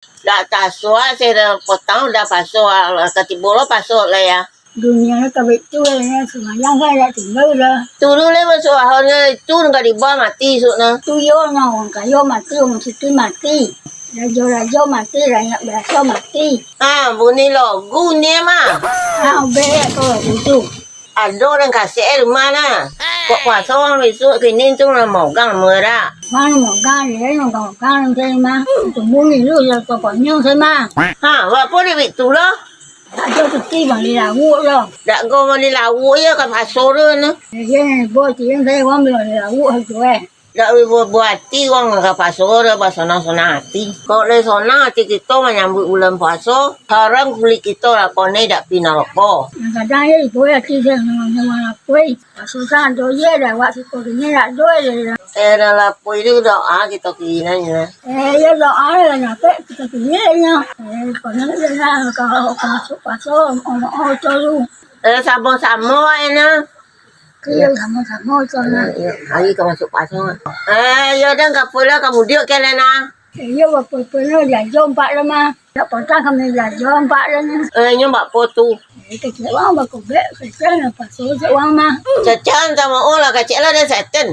Dah taswa saya dah potong dah pasok katibolo pasok lah ya. Dunia nó cả bị chui nó sembahyang saya dah tinggal dah. Tulu le masuk ahon le tu nggak dibawa mati suk na. Tu yo no ka yo mati orang situ mati. Dah yo mati dah nak berasa mati. Ah, bunyi logo ni mah. Ah be ko itu. Ada orang kasih rumah na. Kok pasok besok kini tu lah mau gang merah. Mana mau gan ni nó còn gan thế mà. Tu muốn ni lu là có còn nhau thế mà. Ha, apa dia betul lah. Ada tu ti bang đi là mua rồi. Dak go mani lawu ya kan pasok tu na. Cái này bố chỉ thấy con mình là mua hết rồi. Dak buat hati wang ka pasok dah basona hati. Kok le sona hati kita menyambut bulan puasa, sekarang kulit kita lah kau ni dak pina rokok. Cái đây thì bố là chỉ thấy nhưng mà quay. Số san rồi dễ là quá thì có cái này là rồi rồi. Era la poi tu doa kita kina ni. Giờ đó ai là nhà cái cái này nha. Còn nó ra có số cho luôn. Sama-sama na. Cái yêu thầm môi cho nó. Hari kau masuk pasok. Ya dah kau pula kamu dia ke na. Yêu và nó là do bạn đó mà. Nó còn ta không nên là do bạn đó nha. Nya mbak foto. Cái chuyện đó mà cũng biết cái chuyện là phải số sẽ mà. Cacan sama orang kacik lah dia setan.